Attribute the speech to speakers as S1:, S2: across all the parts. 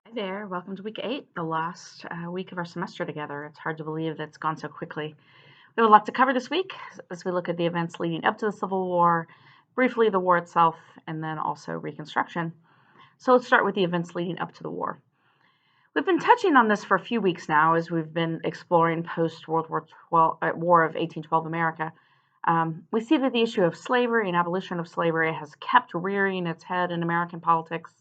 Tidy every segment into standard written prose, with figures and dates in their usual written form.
S1: Hi there. Welcome to week 8, the last week of our semester together. It's hard to believe that it's gone so quickly. We have a lot to cover this week as we look at the events leading up to the Civil War, briefly the war itself, and then also Reconstruction. So let's start with the events leading up to the war. We've been touching on this for a few weeks now as we've been exploring post World War War of 1812 America. We see that the issue of slavery and abolition of slavery has kept rearing its head in American politics.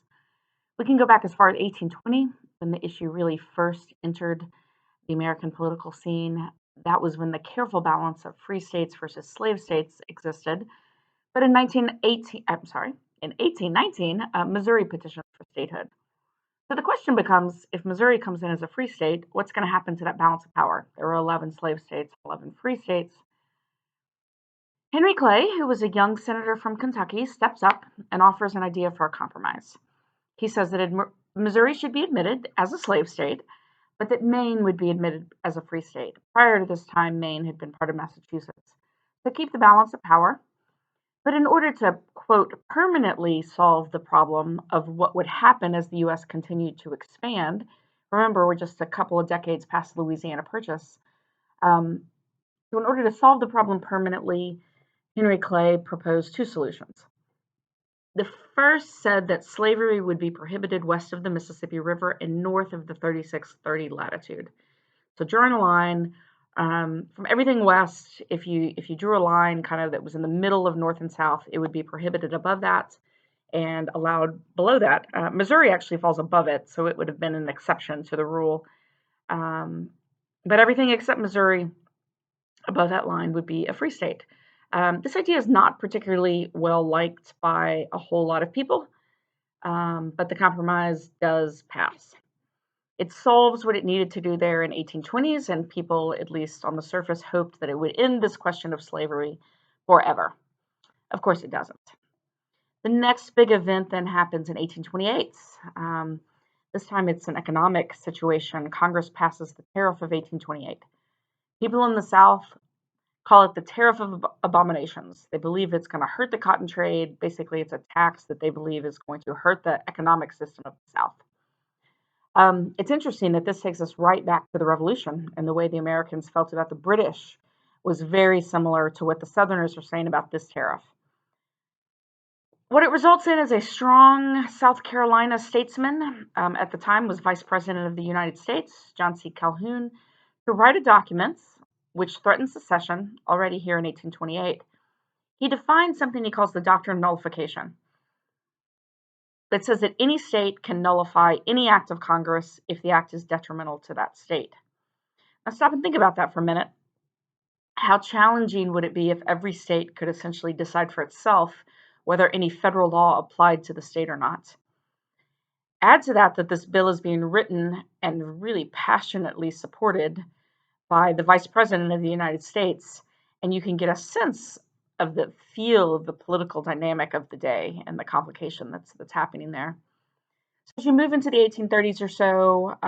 S1: We can go back as far as 1820 when the issue really first entered the American political scene. That was when the careful balance of free states versus slave states existed. But in 1819, Missouri petitioned for statehood. So the question becomes, if Missouri comes in as a free state, what's going to happen to that balance of power? There were 11 slave states, 11 free states. Henry Clay, who was a young senator from Kentucky, steps up and offers an idea for a compromise. He says that Missouri should be admitted as a slave state, but that Maine would be admitted as a free state. Prior to this time, Maine had been part of Massachusetts. To keep the balance of power, but in order to, quote, permanently solve the problem of what would happen as the U.S. continued to expand, remember, we're just a couple of decades past the Louisiana Purchase. So in order to solve the problem permanently, Henry Clay proposed two solutions. The first said that slavery would be prohibited west of the Mississippi River and north of the 3630 latitude. So drawing a line from everything west, if you drew a line kind of that was in the middle of north and south, it would be prohibited above that and allowed below that. Missouri actually falls above it, so it would have been an exception to the rule. But everything except Missouri above that line would be a free state. This idea is not particularly well liked by a whole lot of people, but the compromise does pass. It solves what it needed to do there in 1820s, and people, at least on the surface, hoped that it would end this question of slavery forever. Of course, it doesn't. The next big event then happens in 1828. This time it's an economic situation. Congress passes the Tariff of 1828. People in the South call it the Tariff of Abominations. They believe it's going to hurt the cotton trade. Basically, it's a tax that they believe is going to hurt the economic system of the South. It's interesting that this takes us right back to the Revolution, and the way the Americans felt about the British was very similar to what the Southerners were saying about this tariff. What it results in is a strong South Carolina statesman, at the time was Vice President of the United States, John C. Calhoun, to write a document which threatens secession already here in 1828. He defines something he calls the doctrine of nullification. That says that any state can nullify any act of Congress if the act is detrimental to that state. Now, stop and think about that for a minute. How challenging would it be if every state could essentially decide for itself whether any federal law applied to the state or not? Add to that this bill is being written and really passionately supported by the Vice President of the United States, and you can get a sense of the feel of the political dynamic of the day and the complication that's happening there. So as you move into the 1830s or so,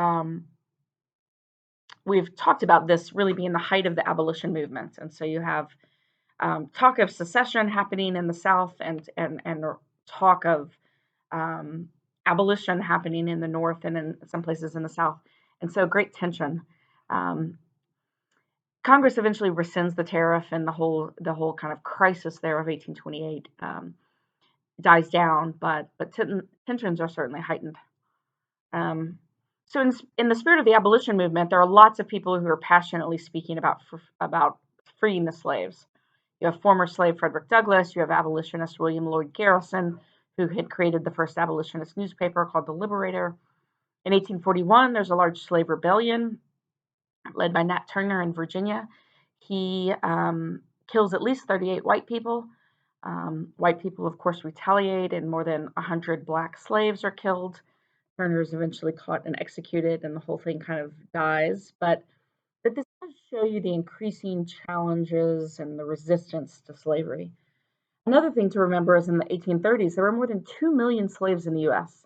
S1: we've talked about this really being the height of the abolition movement, and so you have talk of secession happening in the South and talk of abolition happening in the North and in some places in the South, and so great tension. Congress eventually rescinds the tariff, and the whole kind of crisis there of 1828 dies down, but tensions are certainly heightened. So in the spirit of the abolition movement, there are lots of people who are passionately speaking about freeing the slaves. You have former slave Frederick Douglass. You have abolitionist William Lloyd Garrison, who had created the first abolitionist newspaper called The Liberator. In 1841, there's a large slave rebellion led by Nat Turner in Virginia. He kills at least 38 white people. White people, of course, retaliate, and more than 100 black slaves are killed. Turner is eventually caught and executed, and the whole thing kind of dies. But this does show you the increasing challenges and the resistance to slavery. Another thing to remember is in the 1830s, there were more than 2 million slaves in the U.S.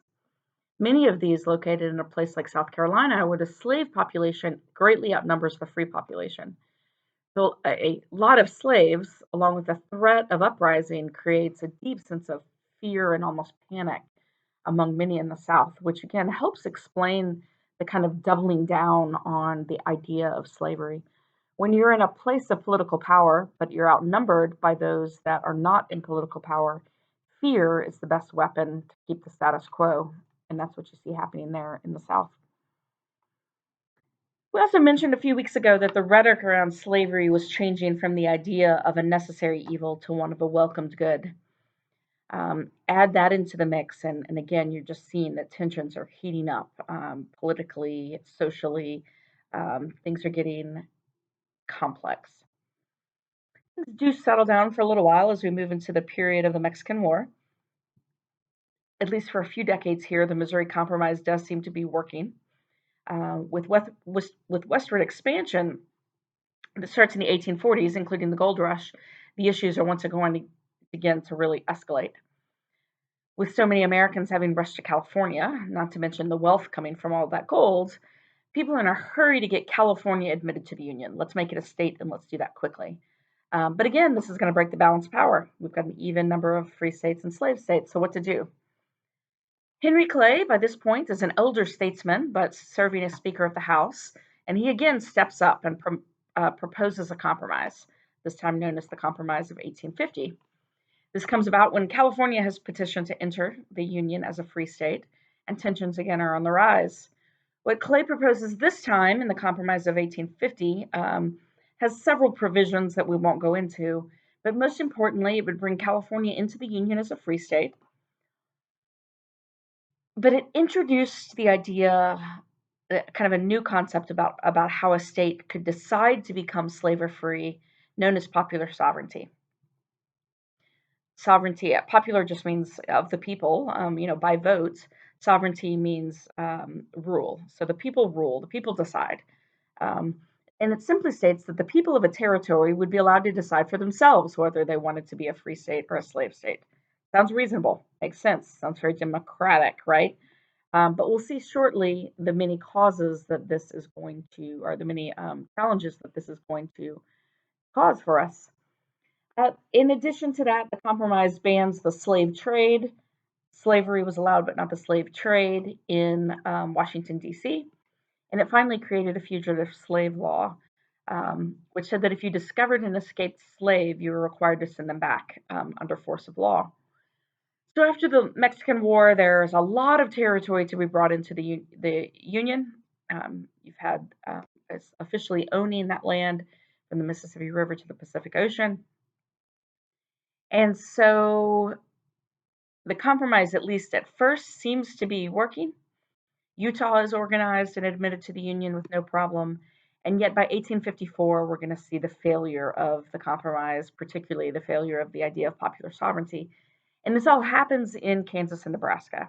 S1: Many of these located in a place like South Carolina, where the slave population greatly outnumbers the free population. So a lot of slaves, along with the threat of uprising, creates a deep sense of fear and almost panic among many in the South, which again helps explain the kind of doubling down on the idea of slavery. When you're in a place of political power, but you're outnumbered by those that are not in political power, fear is the best weapon to keep the status quo. And that's what you see happening there in the South. We also mentioned a few weeks ago that the rhetoric around slavery was changing from the idea of a necessary evil to one of a welcomed good. Add that into the mix, and again, you're just seeing that tensions are heating up politically, socially. Things are getting complex. Things do settle down for a little while as we move into the period of the Mexican War. At least for a few decades here, the Missouri Compromise does seem to be working. With westward expansion that starts in the 1840s, including the gold rush, the issues are once going to begin to really escalate. With so many Americans having rushed to California, not to mention the wealth coming from all that gold, people are in a hurry to get California admitted to the Union. Let's make it a state and let's do that quickly. But again, this is going to break the balance of power. We've got an even number of free states and slave states, so what to do? Henry Clay, by this point, is an elder statesman, but serving as Speaker of the House, and he again steps up and proposes a compromise, this time known as the Compromise of 1850. This comes about when California has petitioned to enter the Union as a free state, and tensions again are on the rise. What Clay proposes this time in the Compromise of 1850 has several provisions that we won't go into, but most importantly, it would bring California into the Union as a free state. But it introduced the idea, kind of a new concept about how a state could decide to become slavery free, known as popular sovereignty. Sovereignty, popular just means of the people, by vote. Sovereignty means rule. So the people rule, the people decide. Um, and it simply states that the people of a territory would be allowed to decide for themselves whether they wanted to be a free state or a slave state. Sounds reasonable, makes sense, sounds very democratic, right? But we'll see shortly the many causes that this is going to, or the many challenges that this is going to cause for us. In addition to that, the compromise bans the slave trade. Slavery was allowed, but not the slave trade in Washington, D.C. And it finally created a fugitive slave law, which said that if you discovered an escaped slave, you were required to send them back under force of law. So after the Mexican War, there's a lot of territory to be brought into the Union. You've had officially owning that land from the Mississippi River to the Pacific Ocean. And so the compromise, at least at first, seems to be working. Utah is organized and admitted to the Union with no problem. And yet by 1854, we're going to see the failure of the compromise, particularly the failure of the idea of popular sovereignty. And this all happens in Kansas and Nebraska.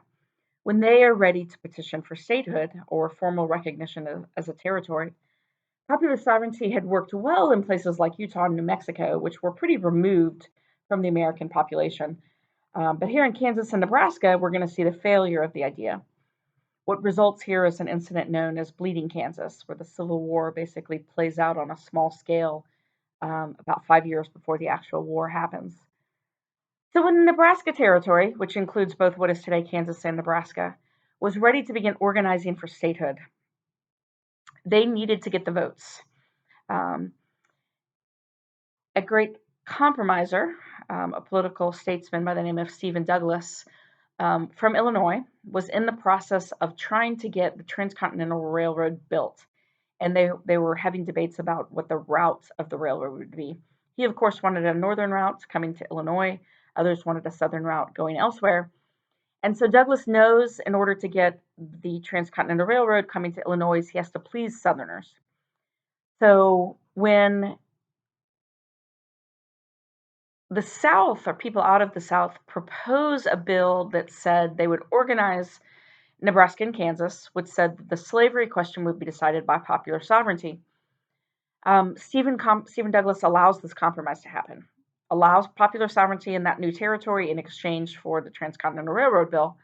S1: When they are ready to petition for statehood or formal recognition as a territory, popular sovereignty had worked well in places like Utah and New Mexico, which were pretty removed from the American population. But here in Kansas and Nebraska, we're going to see the failure of the idea. What results here is an incident known as Bleeding Kansas, where the Civil War basically plays out on a small scale about 5 years before the actual war happens. So when the Nebraska Territory, which includes both what is today Kansas and Nebraska, was ready to begin organizing for statehood, they needed to get the votes. A great compromiser, a political statesman by the name of Stephen Douglas from Illinois, was in the process of trying to get the Transcontinental Railroad built. And they were having debates about what the route of the railroad would be. He, of course, wanted a northern route coming to Illinois. Others wanted a southern route going elsewhere. And so Douglas knows in order to get the Transcontinental Railroad coming to Illinois, he has to please Southerners. So when the South, or people out of the South, propose a bill that said they would organize Nebraska and Kansas, which said that the slavery question would be decided by popular sovereignty, Stephen Douglas allows this compromise to happen, allows popular sovereignty in that new territory in exchange for the Transcontinental Railroad bill.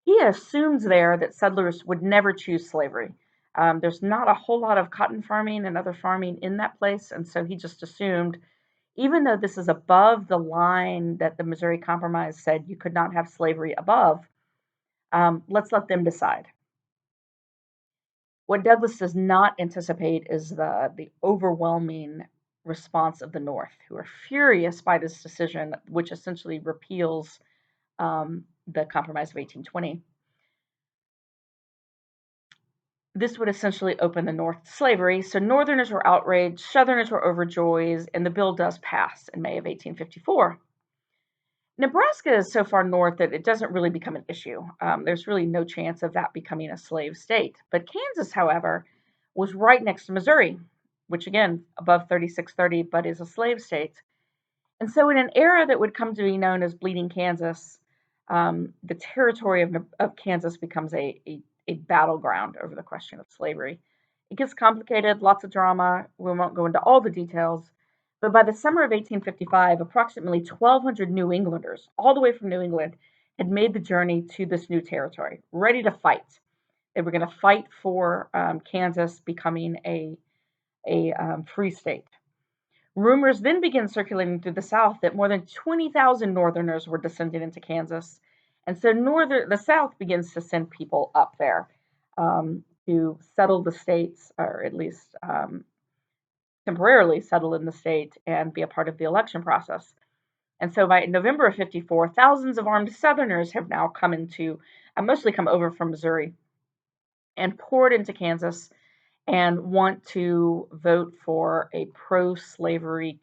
S1: He assumes there that settlers would never choose slavery. There's not a whole lot of cotton farming and other farming in that place, and so he just assumed, even though this is above the line that the Missouri Compromise said you could not have slavery above, Let's let them decide. What Douglas does not anticipate is the overwhelming response of the North, who are furious by this decision, which essentially repeals the Compromise of 1820. This would essentially open the North to slavery. So Northerners were outraged, Southerners were overjoyed, and the bill does pass in May of 1854. Nebraska is so far north that it doesn't really become an issue. There's really no chance of that becoming a slave state. But Kansas, however, was right next to Missouri, which again, above 3630, but is a slave state. And so, in an era that would come to be known as Bleeding Kansas, the territory of Kansas becomes a battleground over the question of slavery. It gets complicated, lots of drama. We won't go into all the details. But by the summer of 1855, approximately 1,200 New Englanders, all the way from New England, had made the journey to this new territory, ready to fight. They were going to fight for Kansas becoming a free state. Rumors then began circulating through the South that more than 20,000 Northerners were descending into Kansas. And so the South begins to send people up there to settle the states, or at least temporarily settle in the state and be a part of the election process. And so by November of 54, thousands of armed Southerners have now mostly come over from Missouri and poured into Kansas and want to vote for a pro-slavery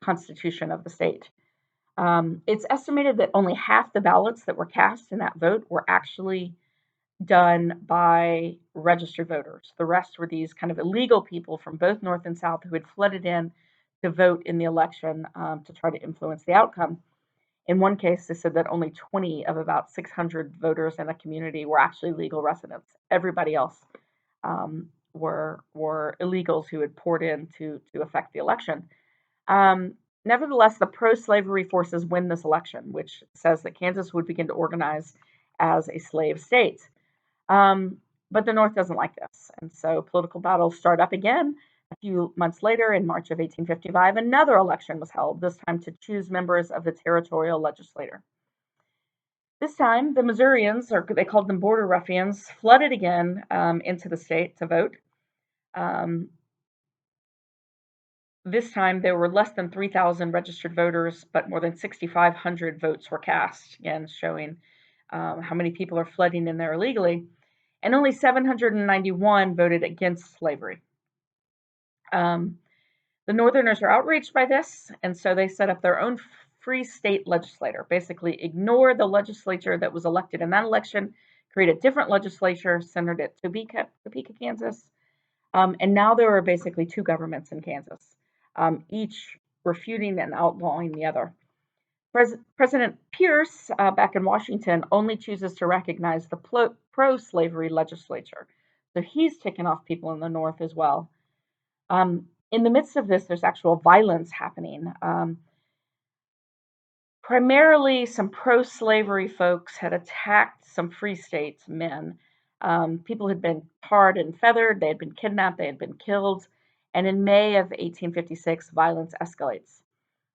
S1: constitution of the state. It's estimated that only half the ballots that were cast in that vote were actually done by registered voters. The rest were these kind of illegal people from both North and South who had flooded in to vote in the election to try to influence the outcome. In one case, they said that only 20 of about 600 voters in a community were actually legal residents. Everybody else were illegals who had poured in to affect the election. Nevertheless, the pro-slavery forces win this election, which says that Kansas would begin to organize as a slave state. But the North doesn't like this, and so political battles start up again. A few months later, in March of 1855, another election was held, this time to choose members of the territorial legislature. This time, the Missourians, or they called them border ruffians, flooded again into the state to vote. This time, there were less than 3,000 registered voters, but more than 6,500 votes were cast, again, showing how many people are flooding in there illegally. And only 791 voted against slavery. The Northerners are outraged by this, and so they set up their own free state legislature, basically ignore the legislature that was elected in that election, create a different legislature centered at Topeka, Kansas. And now there are basically two governments in Kansas, each refuting and outlawing the other. President Pierce, back in Washington, only chooses to recognize the pro-slavery legislature. So he's ticking off people in the North as well. In the midst of this, there's actual violence happening. Primarily, some pro-slavery folks had attacked some free states men. People had been tarred and feathered, they had been kidnapped, they had been killed. And in May of 1856, violence escalates.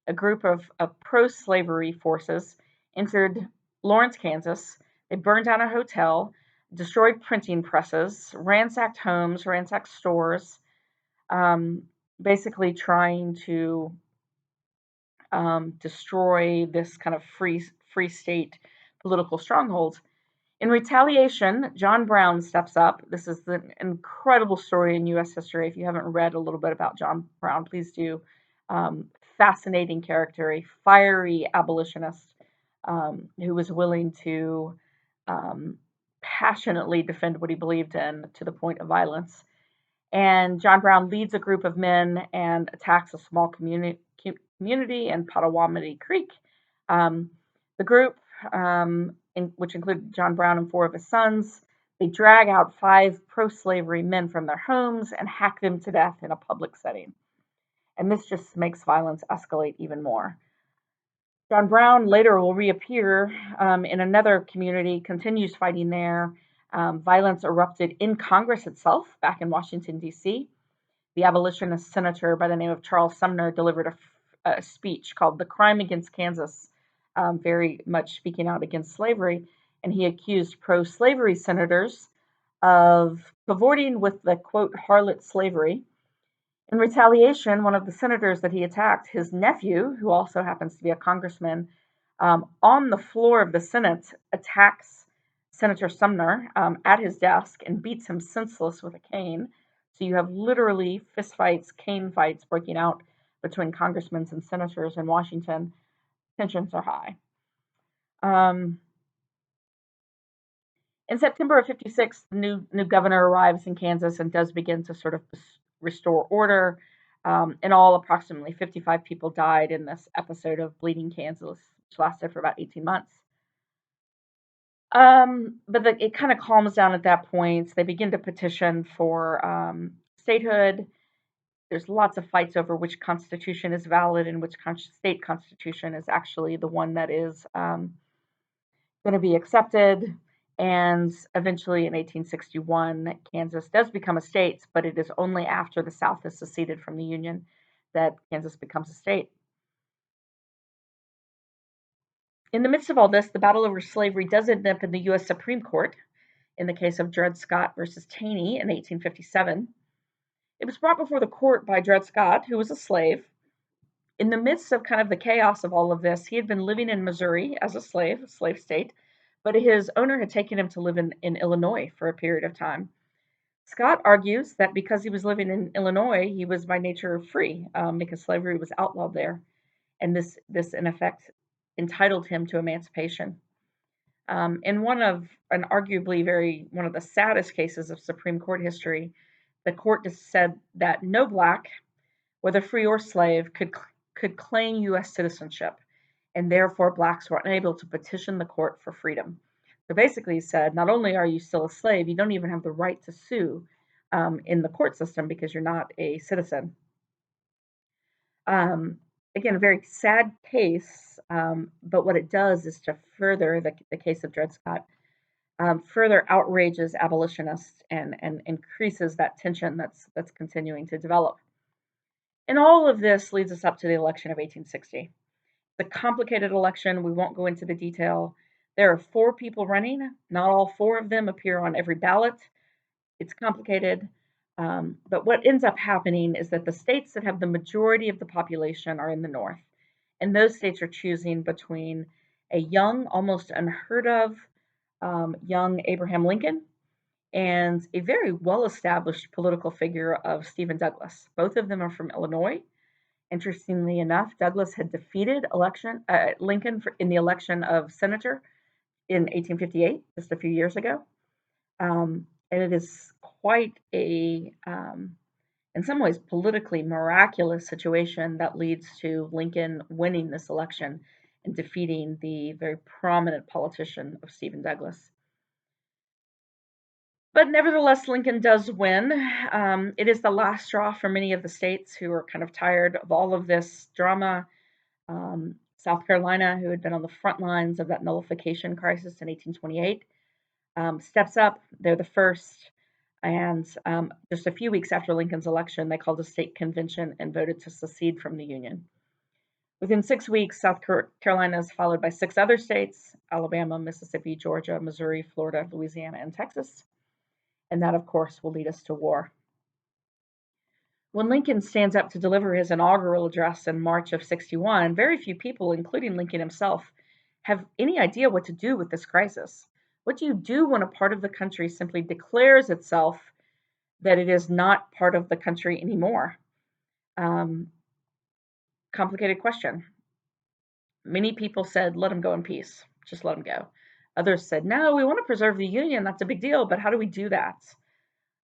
S1: A group of pro-slavery forces entered Lawrence, Kansas. They burned down a hotel, destroyed printing presses, ransacked homes, ransacked stores, basically trying to destroy this kind of free state political stronghold. In retaliation, John Brown steps up. This is an incredible story in U.S. history. If you haven't read a little bit about John Brown, please do. Fascinating character, a fiery abolitionist who was willing to passionately defend what he believed in to the point of violence. And John Brown leads a group of men and attacks a small community in Potawatomi Creek. The group, which included John Brown and 4 of his sons, they drag out 5 pro-slavery men from their homes and hack them to death in a public setting. And this just makes violence escalate even more. John Brown later will reappear in another community, continues fighting there. Violence erupted in Congress itself, back in Washington, D.C. The abolitionist senator by the name of Charles Sumner delivered a speech called The Crime Against Kansas, very much speaking out against slavery. and he accused pro-slavery senators of cavorting with the quote harlot slavery. In retaliation, one of the senators that he attacked, his nephew, who also happens to be a congressman, on the floor of the Senate, attacks Senator Sumner at his desk and beats him senseless with a cane. So you have literally fistfights, cane fights breaking out between congressmen and senators in Washington. Tensions are high. In September of 56, the new governor arrives in Kansas and does begin to sort of restore order. In all, approximately 55 people died in this episode of Bleeding Kansas, which lasted for about 18 months. But it kind of calms down at that point. They begin to petition for statehood. There's lots of fights over which constitution is valid and which state constitution is actually the one that is going to be accepted. And eventually in 1861, Kansas does become a state, but it is only after the South has seceded from the Union that Kansas becomes a state. In the midst of all this, the battle over slavery does end up in the U.S. Supreme Court in the case of Dred Scott versus Taney in 1857. It was brought before the court by Dred Scott, who was a slave. In the midst of kind of the chaos of all of this, he had been living in Missouri as a slave state, but his owner had taken him to live in Illinois for a period of time. Scott argues that because he was living in Illinois, he was by nature free because slavery was outlawed there. And this in effect entitled him to emancipation. In one of the saddest cases of Supreme Court history, the court just said that no black, whether free or slave, could claim U.S. citizenship, and therefore blacks were unable to petition the court for freedom. So basically, he said, not only are you still a slave, you don't even have the right to sue in the court system because you're not a citizen. Again, a very sad case, but what it does is to further the case of Dred Scott, further outrages abolitionists and increases that tension that's continuing to develop. And all of this leads us up to the election of 1860. It's a complicated election. We won't go into the detail. There are 4 people running. Not all 4 of them appear on every ballot. It's complicated. But what ends up happening is that the states that have the majority of the population are in the North. And those states are choosing between a young, almost unheard of young Abraham Lincoln and a very well-established political figure of Stephen Douglas. Both of them are from Illinois. Interestingly enough, Douglas had defeated Lincoln in the election of senator in 1858, just a few years ago. And it is quite a, in some ways, politically miraculous situation that leads to Lincoln winning this election and defeating the very prominent politician of Stephen Douglas. But nevertheless, Lincoln does win. It is the last straw for many of the states who are kind of tired of all of this drama. South Carolina, who had been on the front lines of that nullification crisis in 1828, steps up. They're the first. And just a few weeks after Lincoln's election, they called a state convention and voted to secede from the Union. Within 6 weeks, South Carolina is followed by 6 other states: Alabama, Mississippi, Georgia, Missouri, Florida, Louisiana, and Texas. And that, of course, will lead us to war. When Lincoln stands up to deliver his inaugural address in March of 61, very few people, including Lincoln himself, have any idea what to do with this crisis. What do you do when a part of the country simply declares itself that it is not part of the country anymore? Complicated question. Many people said, let them go in peace. Just let them go. Others said, no, we want to preserve the Union. That's a big deal, but how do we do that?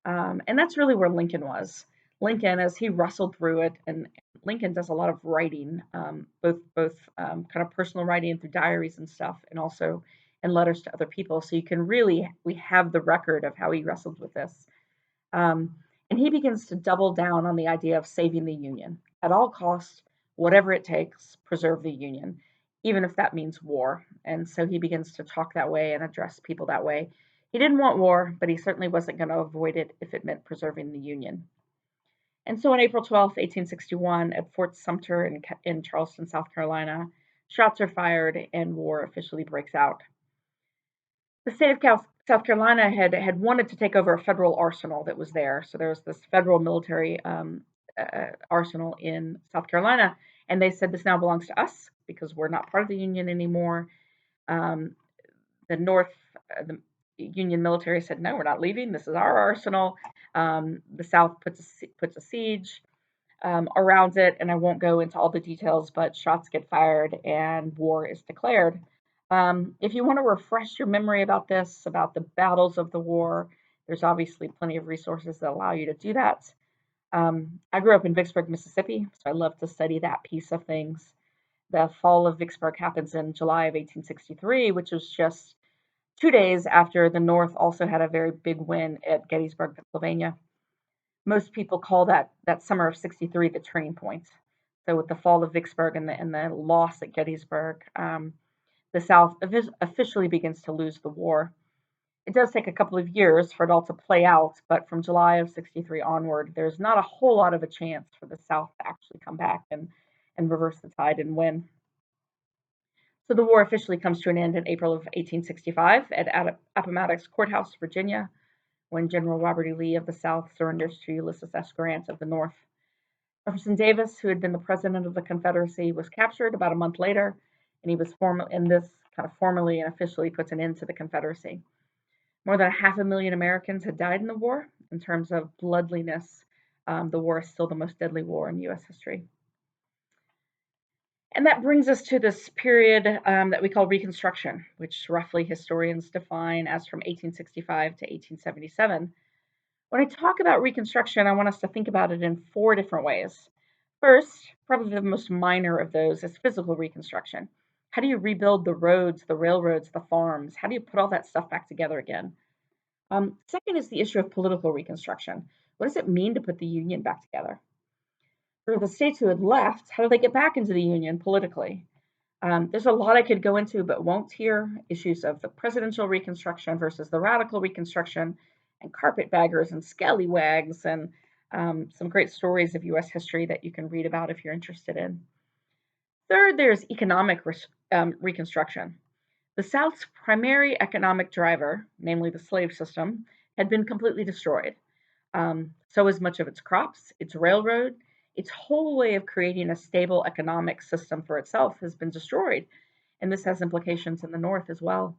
S1: And that's really where Lincoln was. Lincoln, as he wrestled through it, and Lincoln does a lot of writing, both kind of personal writing through diaries and stuff, and also in letters to other people. So we have the record of how he wrestled with this. And he begins to double down on the idea of saving the Union at all costs, whatever it takes, preserve the Union, even if that means war. And so he begins to talk that way and address people that way. He didn't want war, but he certainly wasn't going to avoid it if it meant preserving the Union. And so on April 12, 1861, at Fort Sumter in Charleston, South Carolina, shots are fired and war officially breaks out. The state of South Carolina had wanted to take over a federal arsenal that was there. So there was this federal military arsenal in South Carolina, and they said this now belongs to us because we're not part of the Union anymore. Um, the North, the Union military said, no, we're not leaving. This is our arsenal. The South puts a siege around it, and I won't go into all the details, but shots get fired and war is declared. If you want to refresh your memory about this, about the battles of the war, there's obviously plenty of resources that allow you to do that. I grew up in Vicksburg, Mississippi, so I love to study that piece of things. The fall of Vicksburg happens in July of 1863, which was just 2 days after the North also had a very big win at Gettysburg, Pennsylvania. Most people call that summer of '63 the turning point. So with the fall of Vicksburg and the loss at Gettysburg, the South officially begins to lose the war. It does take a couple of years for it all to play out, but from July of '63 onward, there's not a whole lot of a chance for the South to actually come back and reverse the tide and win. So the war officially comes to an end in April of 1865 at Appomattox Courthouse, Virginia, when General Robert E. Lee of the South surrenders to Ulysses S. Grant of the North. Jefferson Davis, who had been the president of the Confederacy, was captured about a month later, and he was this kind of formally and officially puts an end to the Confederacy. More than 500,000 Americans had died in the war. In terms of bloodliness, the war is still the most deadly war in U.S. history. And that brings us to this period that we call Reconstruction, which roughly historians define as from 1865 to 1877. When I talk about Reconstruction, I want us to think about it in 4 different ways. First, probably the most minor of those is physical reconstruction. How do you rebuild the roads, the railroads, the farms? How do you put all that stuff back together again? Second is the issue of political reconstruction. What does it mean to put the Union back together? For the states who had left, how do they get back into the Union politically? There's a lot I could go into, but won't here. Issues of the presidential reconstruction versus the radical reconstruction, and carpetbaggers and scallywags, and some great stories of U.S. history that you can read about if you're interested in. Third, there's economic reconstruction. The South's primary economic driver, namely the slave system, had been completely destroyed. So is much of its crops, its railroad, its whole way of creating a stable economic system for itself has been destroyed. And this has implications in the North as well.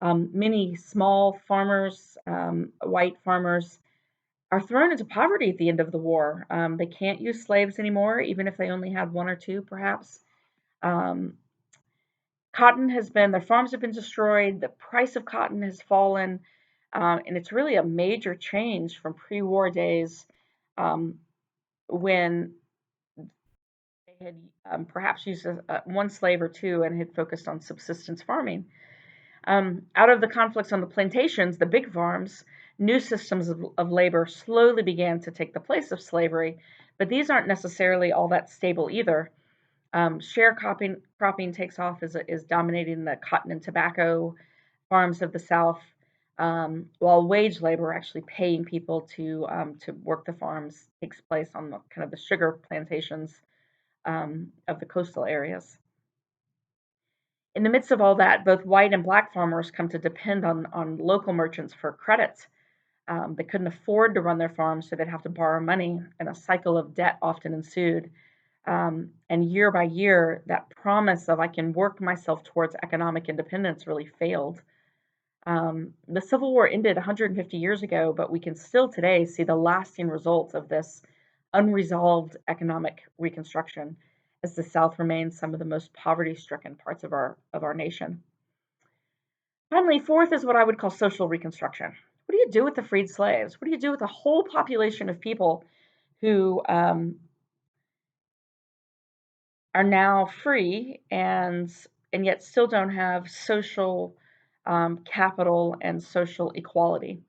S1: Many small farmers, white farmers, are thrown into poverty at the end of the war. They can't use slaves anymore, even if they only had one or two, perhaps. Um, their farms have been destroyed, the price of cotton has fallen, and it's really a major change from pre war days um, when they had perhaps used one slave or two and had focused on subsistence farming. Out of the conflicts on the plantations, the big farms, new systems of labor slowly began to take the place of slavery, but these aren't necessarily all that stable either. Sharecropping takes off is dominating the cotton and tobacco farms of the South, while wage labor, actually paying people to work the farms, takes place on the kind of the sugar plantations of the coastal areas. In the midst of all that, both white and black farmers come to depend on local merchants for credit. They couldn't afford to run their farms, so they'd have to borrow money, and a cycle of debt often ensued. And year by year, that promise of I can work myself towards economic independence really failed. The Civil War ended 150 years ago, but we can still today see the lasting results of this unresolved economic reconstruction as the South remains some of the most poverty-stricken parts of our nation. Finally, fourth is what I would call social reconstruction. What do you do with the freed slaves? What do you do with a whole population of people who are now free and yet still don't have social capital and social equality?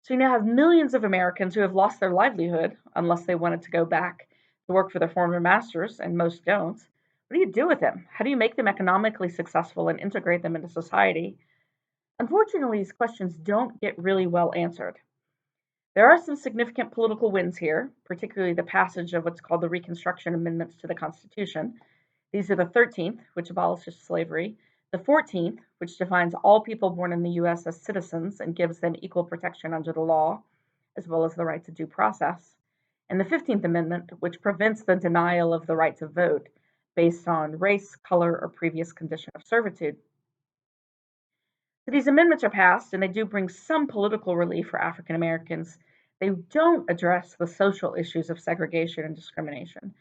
S1: So you now have millions of Americans who have lost their livelihood unless they wanted to go back to work for their former masters, and most don't. What do you do with them? How do you make them economically successful and integrate them into society? Unfortunately, these questions don't get really well answered. There are some significant political wins here, particularly the passage of what's called the Reconstruction Amendments to the Constitution. These are the 13th, which abolishes slavery, The 14th, which defines all people born in the US as citizens and gives them equal protection under the law, as well as the right to due process. And the 15th Amendment, which prevents the denial of the right to vote based on race, color, or previous condition of servitude. So these amendments are passed and they do bring some political relief for African Americans. They don't address the social issues of segregation and discrimination.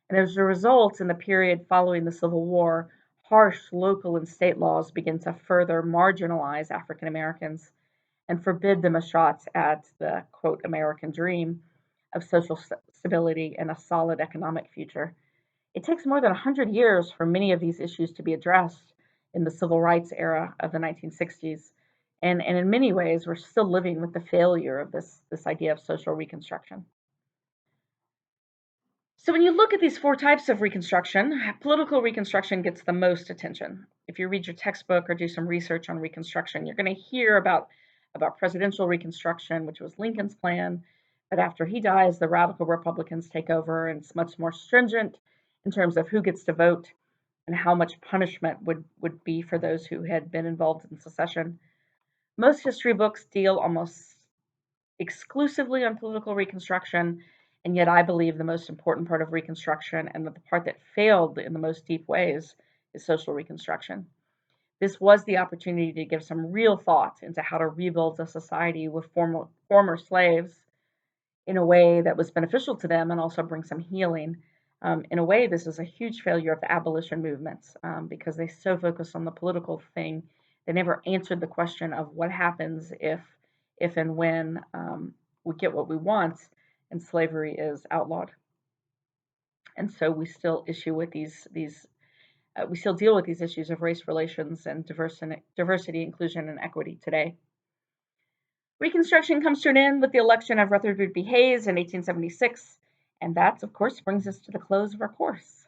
S1: And as a result, in the period following the Civil War, harsh local and state laws begin to further marginalize African Americans and forbid them a shot at the quote American dream of social stability and a solid economic future. It takes more than 100 years for many of these issues to be addressed in the civil rights era of the 1960s. And in many ways, we're still living with the failure of this idea of social reconstruction. So when you look at these four types of reconstruction, political reconstruction gets the most attention. If you read your textbook or do some research on reconstruction, you're going to hear about presidential reconstruction, which was Lincoln's plan. But after he dies, the radical Republicans take over, and it's much more stringent in terms of who gets to vote and how much punishment would be for those who had been involved in secession. Most history books deal almost exclusively on political reconstruction, and yet I believe the most important part of reconstruction and the part that failed in the most deep ways is social reconstruction. This was the opportunity to give some real thought into how to rebuild a society with former slaves in a way that was beneficial to them and also bring some healing. In a way, this is a huge failure of the abolition movements because they so focused on the political thing, they never answered the question of what happens if and when we get what we want and slavery is outlawed. And so we still issue with these we still deal with these issues of race relations and diversity, inclusion, and equity today. Reconstruction comes to an end with the election of Rutherford B. Hayes in 1876, and that, of course, brings us to the close of our course.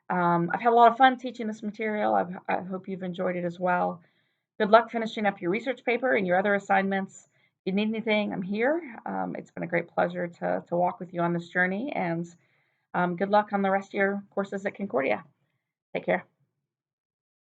S1: I've had a lot of fun teaching this material. I hope you've enjoyed it as well. Good luck finishing up your research paper and your other assignments. If you need anything, I'm here. It's been a great pleasure to walk with you on this journey, and good luck on the rest of your courses at Concordia. Take care.